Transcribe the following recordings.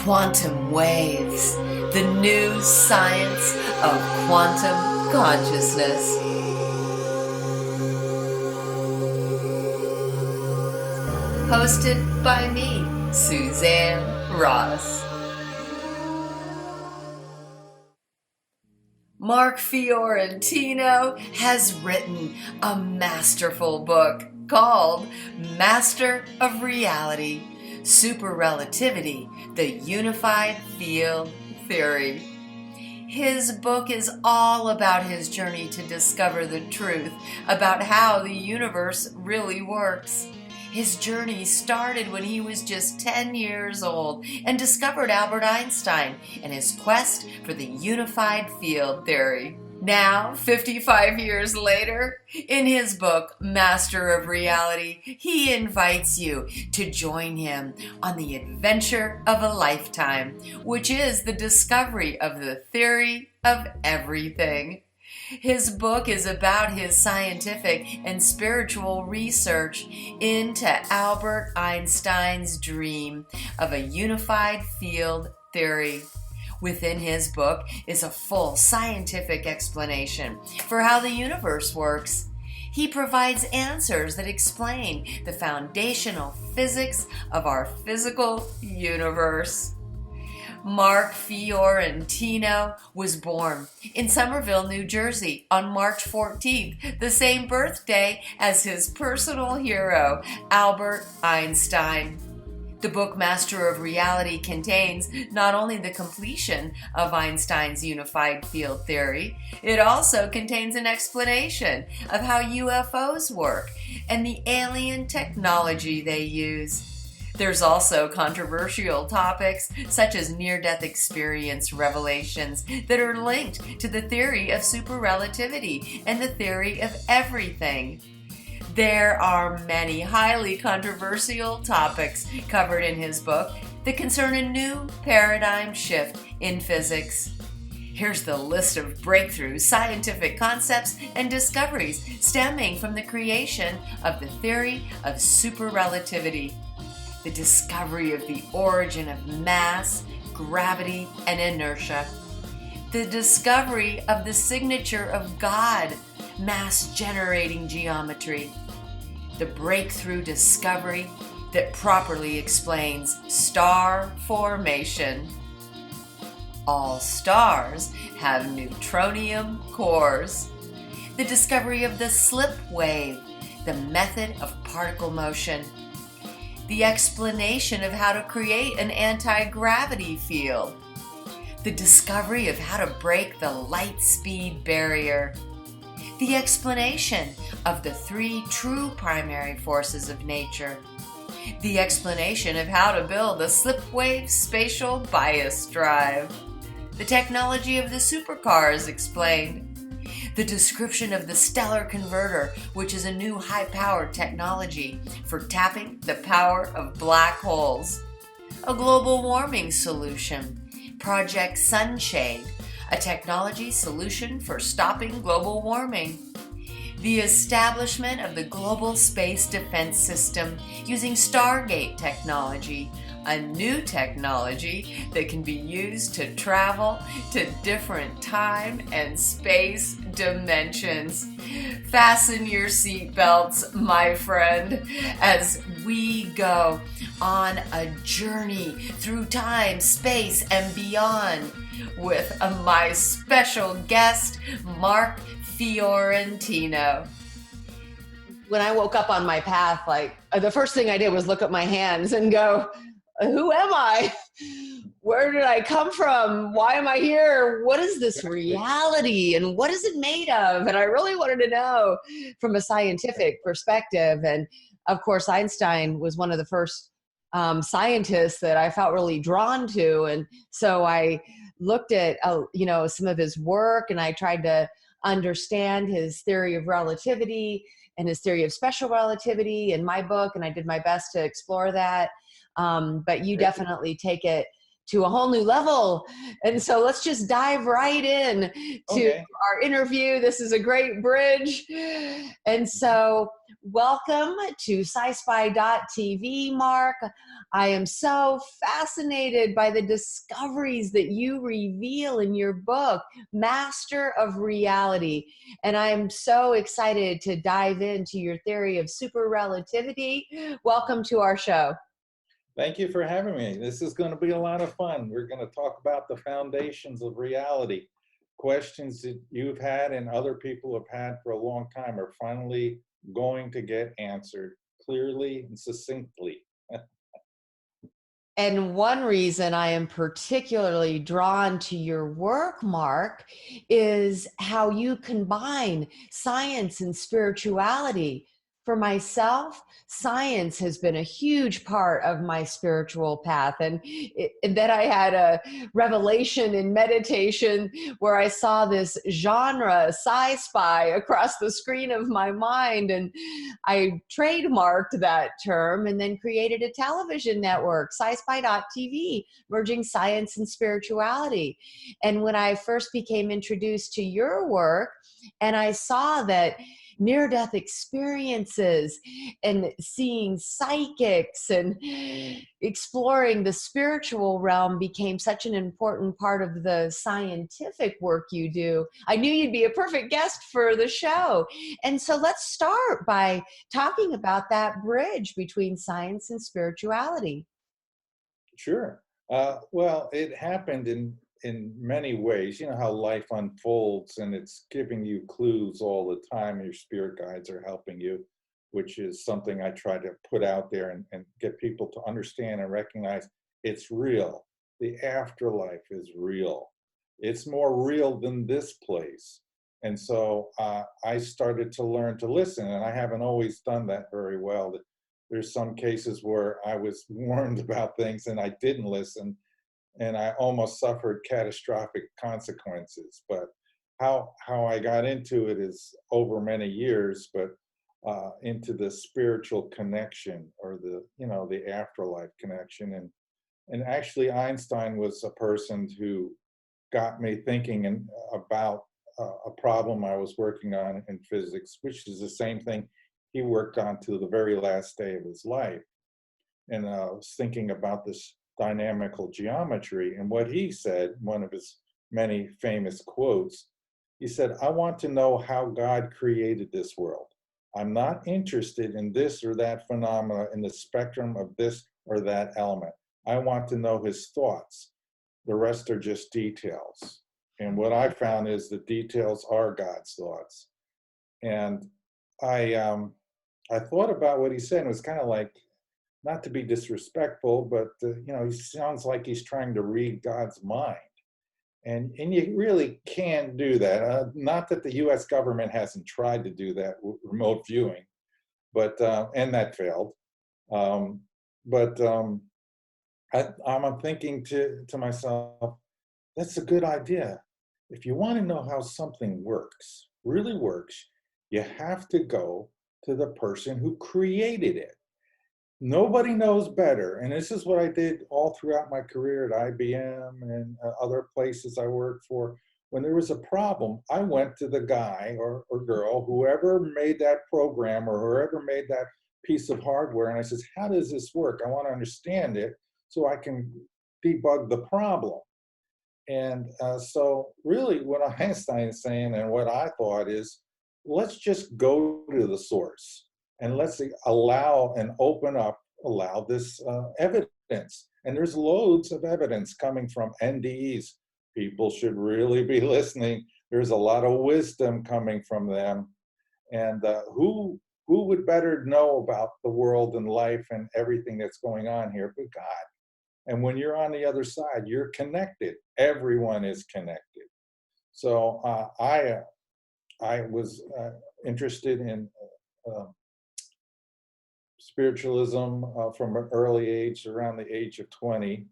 Quantum waves, the new science of quantum consciousness. Hosted by me, Suzanne Ross. Mark Fiorentino has written a masterful book called Master of Reality, Super Relativity, the Unified Field Theory. His book is all about his journey to discover the truth about how the universe really works. His journey started when he was just 10 years old and discovered Albert Einstein and his quest for the unified field theory. Now, 55 years later, in his book, Master of Reality, he invites you to join him on the adventure of a lifetime, which is the discovery of the theory of everything. His book is about his scientific and spiritual research into Albert Einstein's dream of a unified field theory. Within his book is a full scientific explanation for how the universe works. He provides answers that explain the foundational physics of our physical universe. Mark Fiorentino was born in Somerville, New Jersey on March 14th, the same birthday as his personal hero, Albert Einstein. The book Master of Reality contains not only the completion of Einstein's unified field theory, it also contains an explanation of how UFOs work and the alien technology they use. There's also controversial topics such as near-death experience revelations that are linked to the theory of super relativity and the theory of everything. There are many highly controversial topics covered in his book that concern a new paradigm shift in physics. Here's the list of breakthrough scientific concepts and discoveries stemming from the creation of the theory of super relativity. The discovery of the origin of mass, gravity, and inertia. The discovery of the signature of God, mass-generating geometry. The breakthrough discovery that properly explains star formation. All stars have neutronium cores. The discovery of the slip wave, the method of particle motion. The explanation of how to create an anti-gravity field. The discovery of how to break the light speed barrier. The explanation of the three true primary forces of nature. The explanation of how to build a slipwave spatial bias drive. The technology of the supercar is explained. The description of the stellar converter, which is a new high-powered technology for tapping the power of black holes. A global warming solution, Project Sunshade, a technology solution for stopping global warming. The establishment of the Global Space Defense System using Stargate technology, a new technology that can be used to travel to different time and space dimensions. Fasten your seatbelts, my friend, as we go on a journey through time, space, and beyond with my special guest, Mark Fiorentino. When I woke up on my path, the first thing I did was look at my hands and go, who am I? Where did I come from? Why am I here? What is this reality? And what is it made of? And I really wanted to know from a scientific perspective. And of course, Einstein was one of the first scientists that I felt really drawn to. And so I looked at, some of his work, and I tried to understand his theory of relativity and his theory of special relativity in my book. And I did my best to explore that. But you definitely take it to a whole new level. And so let's just dive right in to Okay. our interview. This is a great bridge. And so welcome to SciSpi.tv, Mark. I am so fascinated by the discoveries that you reveal in your book, Master of Reality. And I am so excited to dive into your theory of super relativity. Welcome to our show. Thank you for having me. This is going to be a lot of fun. We're going to talk about the foundations of reality. Questions that you've had and other people have had for a long time are finally going to get answered clearly and succinctly. And one reason I am particularly drawn to your work, Mark, is how you combine science and spirituality. For myself, science has been a huge part of my spiritual path. And then I had a revelation in meditation where I saw this genre, SciSpi, across the screen of my mind. And I trademarked that term and then created a television network, SciSpi.tv, merging science and spirituality. And when I first became introduced to your work, and I saw that near-death experiences and seeing psychics and exploring the spiritual realm became such an important part of the scientific work you do, I knew you'd be a perfect guest for the show. And so let's start by talking about that bridge between science and spirituality. Sure. Well, it happened in many ways. You know how life unfolds and it's giving you clues all the time. Your spirit guides are helping you, which is something I try to put out there and get people to understand and recognize it's real. The afterlife is real. It's more real than this place. And so I started to learn to listen, and I haven't always done that very well. There's some cases where I was warned about things and I didn't listen, and I almost suffered catastrophic consequences. But how I got into it is over many years, but into the spiritual connection, or the afterlife connection. And actually Einstein was a person who got me thinking about a problem I was working on in physics, which is the same thing he worked on to the very last day of his life. And I was thinking about this dynamical geometry, and what he said, one of his many famous quotes, he said, "I want to know how God created this world. I'm not interested in this or that phenomena in the spectrum of this or that element. I want to know his thoughts. The rest are just details." And what I found is the details are God's thoughts. And I thought about what he said, and it was kind of like, not to be disrespectful, but he sounds like he's trying to read God's mind. And you really can't do that. Not that the U.S. government hasn't tried to do that, remote viewing, but and that failed. But I'm thinking to myself, that's a good idea. If you want to know how something works, really works, you have to go to the person who created it. Nobody knows better. And this is what I did all throughout my career at IBM and other places I worked for. When there was a problem, I went to the guy or girl, whoever made that program or whoever made that piece of hardware, and I says, how does this work? I want to understand it so I can debug the problem. And so really what Einstein is saying, and what I thought is, let's just go to the source and let's allow this evidence. And there's loads of evidence coming from NDEs. People should really be listening. There's a lot of wisdom coming from them. And who would better know about the world and life and everything that's going on here but God? And when you're on the other side, you're connected. Everyone is connected. So I was interested in spiritualism from an early age, around the age of 20,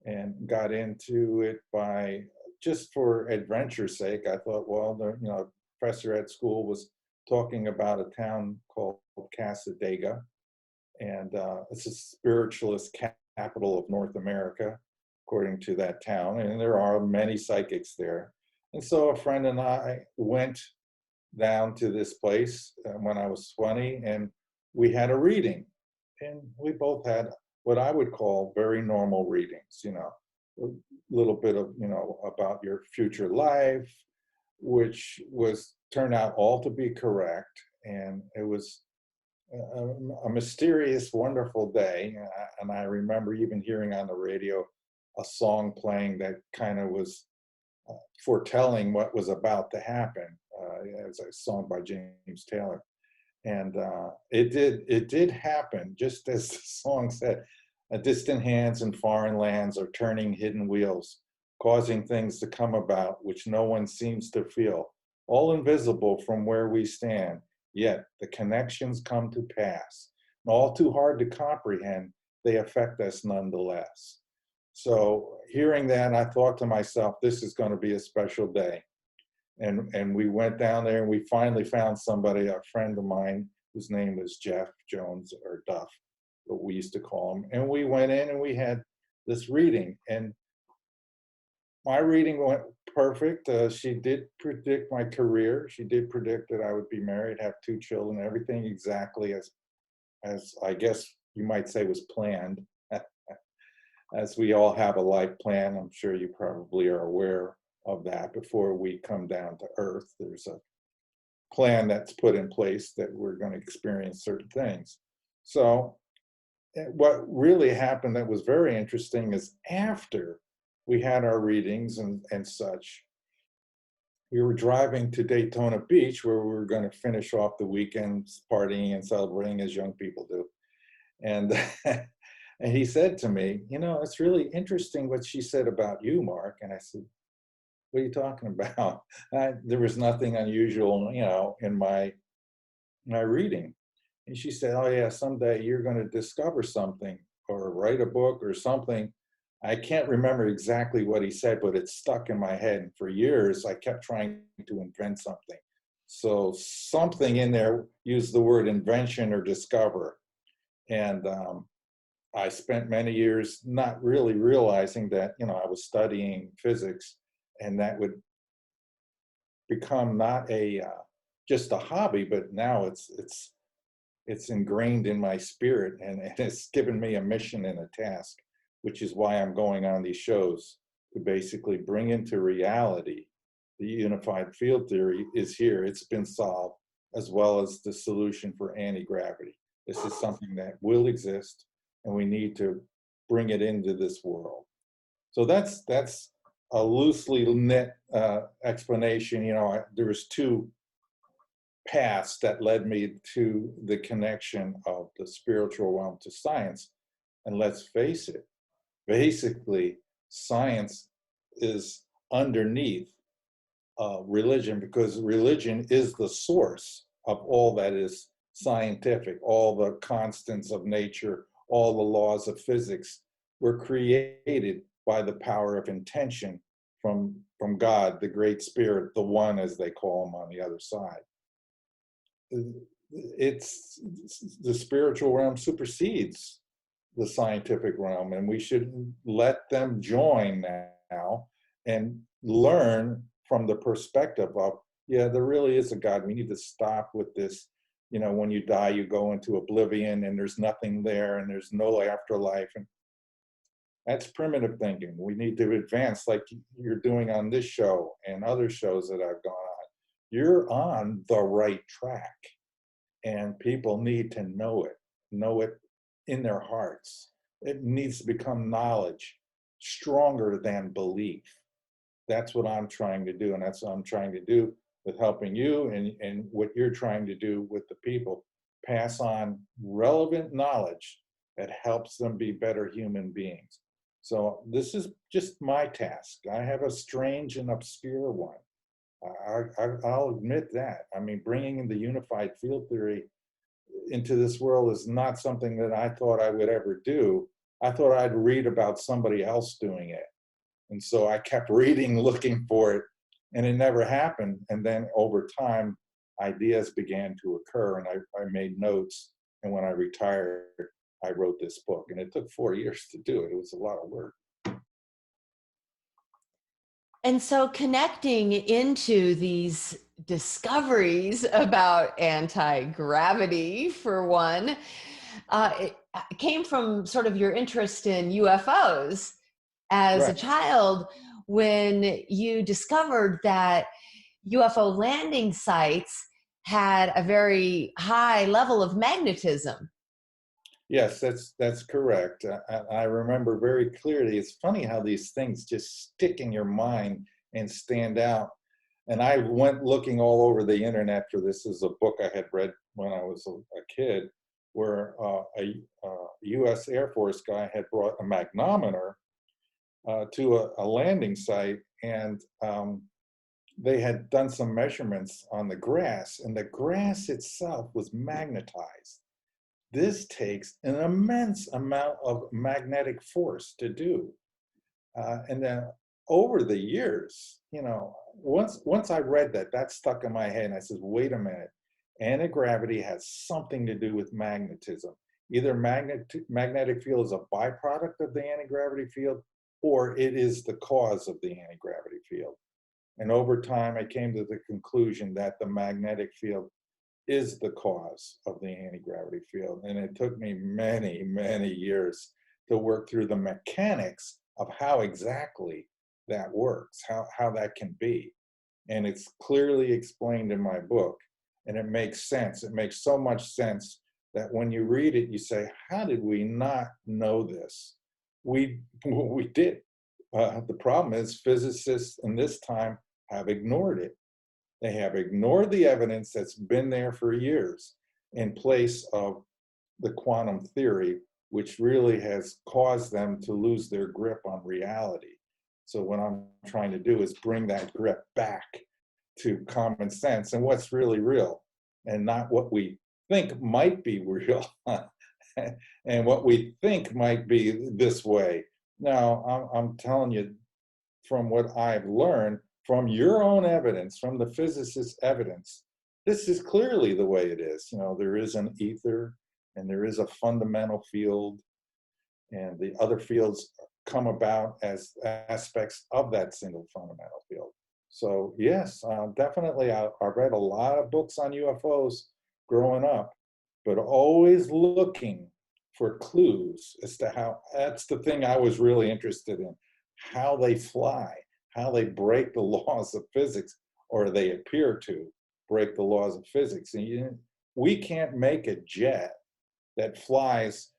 and got into it by just for adventure's sake. I thought, well, a professor at school was talking about a town called Casadega, and it's a spiritualist capital of North America. according to that town, and there are many psychics there. And so a friend and I went down to this place when I was 20, and we had a reading. And we both had what I would call very normal readings, a little bit of, about your future life, which was turned out all to be correct. And it was a mysterious, wonderful day. And I remember even hearing on the radio a song playing that kind of was foretelling what was about to happen. It was a song by James Taylor. And it did happen, just as the song said. Distant hands in foreign lands are turning hidden wheels, causing things to come about which no one seems to feel, all invisible from where we stand, yet the connections come to pass. And all too hard to comprehend, they affect us nonetheless. So hearing that, I thought to myself, this is going to be a special day. And we went down there, and we finally found somebody, a friend of mine, whose name was Jeff Jones, or Duff, what we used to call him. And we went in and we had this reading. And my reading went perfect. She did predict my career. She did predict that I would be married, have 2 children, everything exactly as I guess you might say was planned. As we all have a life plan, I'm sure you probably are aware of that. Before we come down to earth, there's a plan that's put in place that we're going to experience certain things. So what really happened that was very interesting is after we had our readings and such, we were driving to Daytona Beach, where we were going to finish off the weekend partying and celebrating as young people do. And and he said to me, it's really interesting what she said about you, Mark. And I said, what are you talking about? There was nothing unusual, in my reading. And she said, oh yeah, someday you're going to discover something or write a book or something. I can't remember exactly what he said, but it stuck in my head. And for years, I kept trying to invent something. So something in there used the word invention or discover. And I spent many years not really realizing that, I was studying physics, and that would become not just a hobby, but now it's ingrained in my spirit, and it's given me a mission and a task, which is why I'm going on these shows to basically bring into reality the unified field theory is here. It's been solved, as well as the solution for anti-gravity. This is something that will exist, and we need to bring it into this world. So that's a loosely knit explanation. There was 2 paths that led me to the connection of the spiritual realm to science. And let's face it, basically, science is underneath religion, because religion is the source of all that is scientific. All the constants of nature, all the laws of physics were created by the power of intention from God, the Great Spirit, the One, as they call him on the other side. It's the spiritual realm supersedes the scientific realm, and we should let them join now and learn from the perspective of, yeah, there really is a God. We need to stop with this, when you die, you go into oblivion and there's nothing there and there's no afterlife. And that's primitive thinking. We need to advance, like you're doing on this show and other shows that I've gone on. You're on the right track, and people need to know it in their hearts. It needs to become knowledge, stronger than belief. That's what I'm trying to do, and that's what I'm trying to do with helping you, and what you're trying to do with the people. Pass on relevant knowledge that helps them be better human beings. So this is just my task. I have a strange and obscure one. I'll admit that. I mean, bringing in the unified field theory into this world is not something that I thought I would ever do. I thought I'd read about somebody else doing it. And so I kept reading, looking for it, and it never happened. And then over time, ideas began to occur, and I made notes. And when I retired, I wrote this book. And it took 4 years to do it. It was a lot of work. And so connecting into these discoveries about anti-gravity, for one, it came from sort of your interest in UFOs as a Right. child when you discovered that UFO landing sites had a very high level of magnetism. Yes, that's correct. I remember very clearly. It's funny how these things just stick in your mind and stand out. And I went looking all over the internet for this. This is a book I had read when I was a kid, where a U.S. Air Force guy had brought a magnometer to a landing site, and they had done some measurements on the grass, and the grass itself was magnetized. This takes an immense amount of magnetic force to do. And then over the years, once I read that, that stuck in my head. And I said, wait a minute, anti-gravity has something to do with magnetism. Either magnetic field is a byproduct of the anti-gravity field, or it is the cause of the anti-gravity field. And over time, I came to the conclusion that the magnetic field is the cause of the anti-gravity field. And it took me many, many years to work through the mechanics of how exactly that works, how that can be. And it's clearly explained in my book, and it makes sense. It makes so much sense that when you read it, you say, how did we not know this? We did. The problem is physicists in this time have ignored it. They have ignored the evidence that's been there for years in place of the quantum theory, which really has caused them to lose their grip on reality. So what I'm trying to do is bring that grip back to common sense and what's really real, and not what we think might be real and what we think might be this way. Now, I'm telling you, from what I've learned, from your own evidence, from the physicist's evidence, this is clearly the way it is. There is an ether, and there is a fundamental field, and the other fields come about as aspects of that single fundamental field. So yes, definitely, I read a lot of books on UFOs growing up, but always looking for clues as to how, that's the thing I was really interested in, how they fly, how they break the laws of physics, or they appear to break the laws of physics. And we can't make a jet that flies,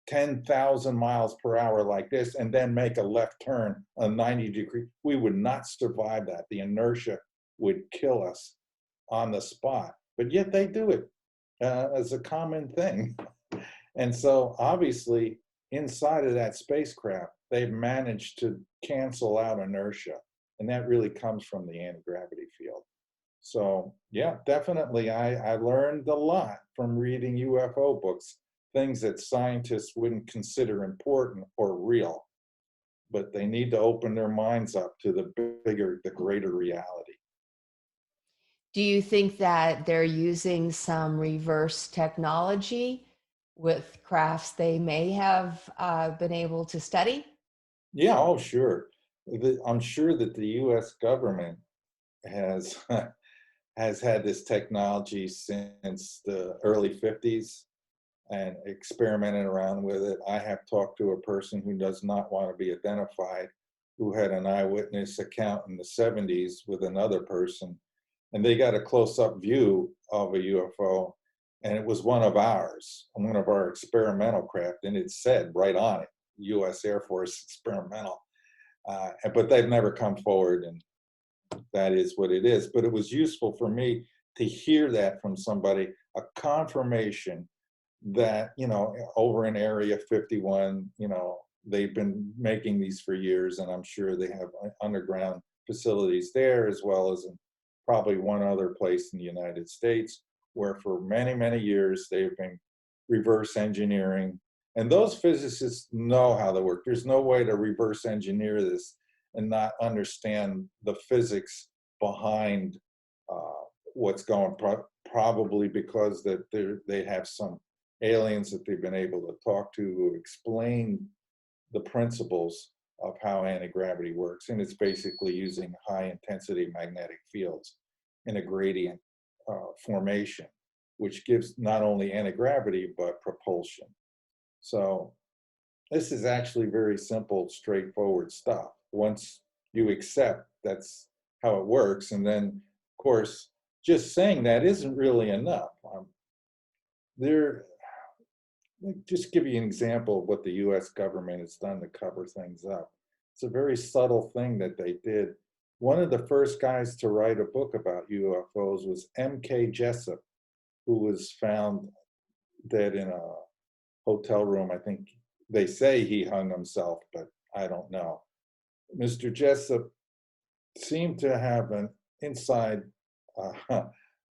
10,000 miles per hour like this and then make a left turn a 90 degree. We would not survive that. The inertia would kill us on the spot. But yet they do it as a common thing. And so obviously inside of that spacecraft, they've managed to cancel out inertia. And that really comes from the anti-gravity field. So yeah, definitely I learned a lot from reading UFO books, things that scientists wouldn't consider important or real, but they need to open their minds up to the greater reality. Do you think that they're using some reverse technology with crafts they may have been able to study? Yeah, oh sure. I'm sure that the US government has has had this technology since the early 50s and experimented around with it. I have talked to a person who does not want to be identified, who had an eyewitness account in the 70s with another person, and they got a close-up view of a UFO, and it was one of ours, one of our experimental craft, and it said right on it, U.S. Air Force experimental. But they've never come forward, and that is what it is. But it was useful for me to hear that from somebody, a confirmation that, over in Area 51, they've been making these for years, and I'm sure they have underground facilities there, as well as in probably one other place in the United States, where for many, many years they've been reverse engineering. And those physicists know how they work. There's no way to reverse engineer this and not understand the physics behind what's going, probably because that they have some aliens that they've been able to talk to who explain the principles of how anti-gravity works. And it's basically using high intensity magnetic fields in a gradient formation, which gives not only anti-gravity, but propulsion. So this is actually very simple, straightforward stuff. Once you accept that's how it works, and then, of course, just saying that isn't really enough. Just give you an example of what the US government has done to cover things up. It's a very subtle thing that they did. One of the first guys to write a book about UFOs was M.K. Jessup, who was found dead in a hotel room. I think they say he hung himself, but I don't know. Mr. Jessup seemed to have an inside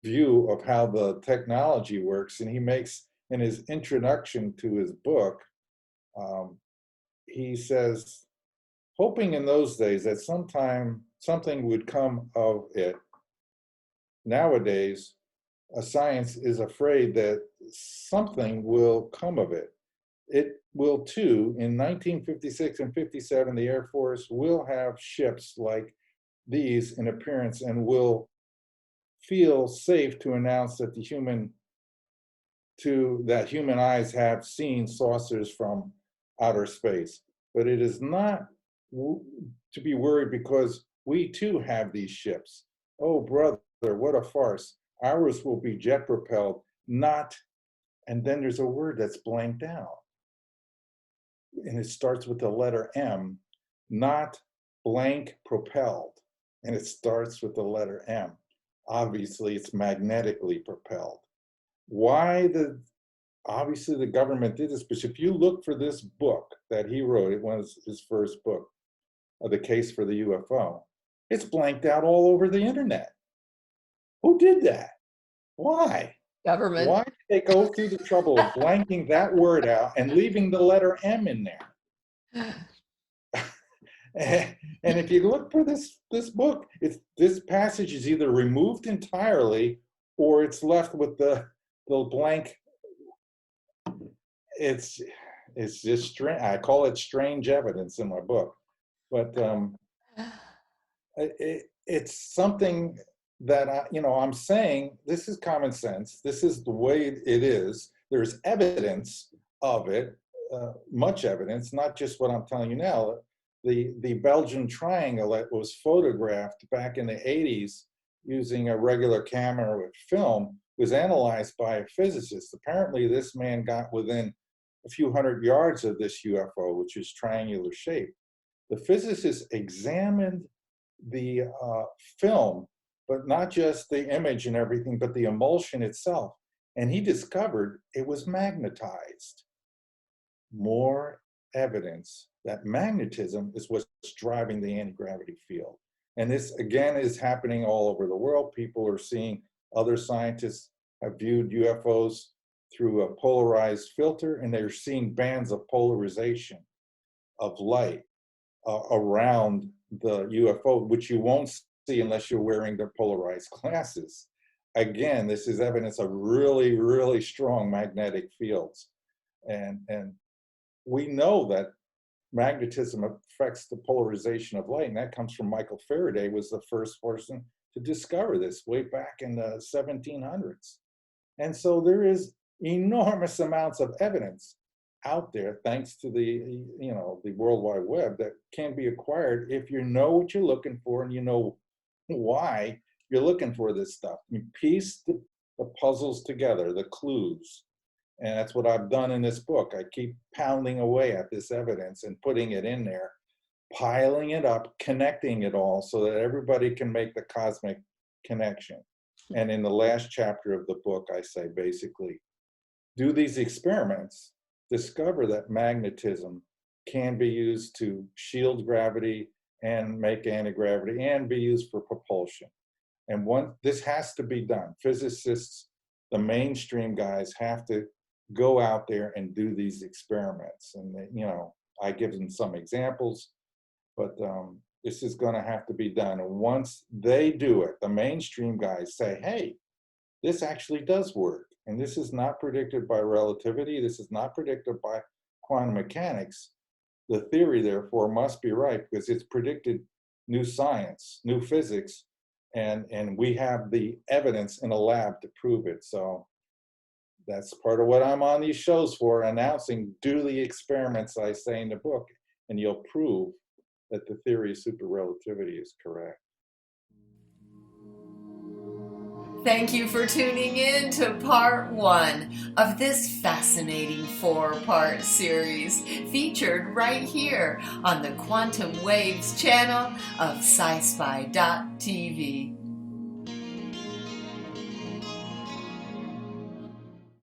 view of how the technology works, and he makes, in his introduction to his book, he says, hoping in those days that sometime something would come of it, nowadays, a science is afraid that something will come of it. It will too. In 1956 and 57, the Air Force will have ships like these in appearance and will feel safe to announce that human eyes have seen saucers from outer space. But it is not to be worried because we too have these ships. Oh, brother, what a farce. Ours will be jet propelled, not, and then there's a word that's blanked out. And it starts with the letter M, not blank propelled. And it starts with the letter M. Obviously, it's magnetically propelled. Obviously the government did this, but if you look for this book that he wrote, it was his first book, The Case for the UFO, it's blanked out all over the internet. Who did that? Why? Government. Why did they go through the trouble of blanking that word out and leaving the letter M in there? And if you look for this book, this passage is either removed entirely or it's left with the blank. It's just strange. I call it strange evidence in my book, but it's something that I'm saying this is common sense. This is the way it is. There's evidence of it, much evidence, not just what I'm telling you now. The Belgian triangle that was photographed back in the 80s using a regular camera with film was analyzed by a physicist. Apparently, this man got within a few hundred yards of this UFO, which is triangular shape. The physicist examined the film, but not just the image and everything, but the emulsion itself. And he discovered it was magnetized. More evidence that magnetism is what's driving the anti-gravity field. And this, again, is happening all over the world. People are seeing, other scientists have viewed UFOs through a polarized filter, and they're seeing bands of polarization of light around the UFO, which you won't see unless you're wearing the polarized glasses. Again, this is evidence of really, really strong magnetic fields. And we know that magnetism affects the polarization of light, and that comes from Michael Faraday, was the first person to discover this way back in the 1700s. And so there is enormous amounts of evidence out there, thanks to the World Wide Web, that can be acquired if you know what you're looking for and you know why you're looking for this stuff. You piece the puzzles together, the clues. And that's what I've done in this book. I keep pounding away at this evidence and putting it in there, piling it up, connecting it all so that everybody can make the cosmic connection. And in the last chapter of the book, I say basically, do these experiments, discover that magnetism can be used to shield gravity and make anti-gravity and be used for propulsion. And this has to be done. Physicists, the mainstream guys, have to go out there and do these experiments. And I give them some examples, but this is going to have to be done. And once they do it, the mainstream guys say, hey, this actually does work. And this is not predicted by relativity. This is not predicted by quantum mechanics. The theory, therefore, must be right because it's predicted new science, new physics, and we have the evidence in a lab to prove it. So that's part of what I'm on these shows for, announcing, do the experiments I say in the book, and you'll prove that the theory of super relativity is correct. Thank you for tuning in to part 1 of this fascinating 4-part series featured right here on the Quantum Waves channel of SciSpi.tv.